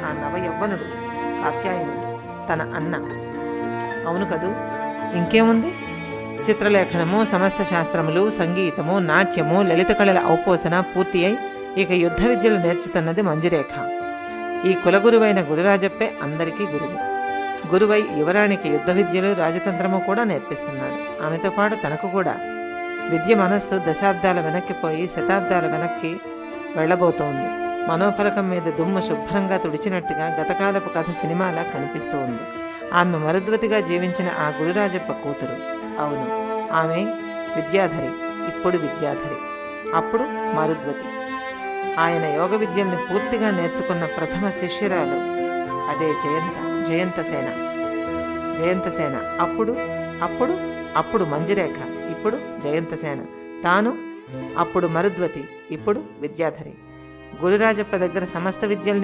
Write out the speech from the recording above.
ఆ నవ యవ్వనుడు కాత్యాయనుడు తన అన్న. అవును కదూ, ఇంకేముంది? చిత్రలేఖనము, సమస్త శాస్త్రములు, సంగీతము, నాట్యము, లలిత కళల ఔపోసన పూర్తి అయి ఇక యుద్ధ విద్యలు నేర్చుతున్నది మంజురేఖ. ఈ కులగురువైన గురురాజప్పే అందరికీ గురువు. గురువై యువరానికి యుద్ధ విద్యలు, రాజతంత్రము కూడా నేర్పిస్తున్నాడు. ఆమెతో పాటు తనకు కూడా. విద్య మనస్సు దశాబ్దాల వెనక్కిపోయి శతాబ్దాల వెనక్కి వెళ్లబోతోంది. మనోఫలకం మీద దుమ్ము శుభ్రంగా తుడిచినట్టుగా గతకాలపు కథ సినిమాలా కనిపిస్తూ ఉంది. ఆమె మరుద్వతిగా జీవించిన ఆ గురురాజప్ప కూతురు. అవును, ఆమె విద్యాధరి. ఇప్పుడు విద్యాధరి, అప్పుడు మరుద్వతి. ఆయన యోగ విద్యల్ని పూర్తిగా నేర్చుకున్న ప్రథమ శిష్యురాలు అదే జయంతసేన. అప్పుడు మంజురేఖ, ఇప్పుడు జయంతసేన. తాను అప్పుడు మరుద్వతి, ఇప్పుడు విద్యాధరి. గురురాజప్ప దగ్గర సమస్త విద్యల్ని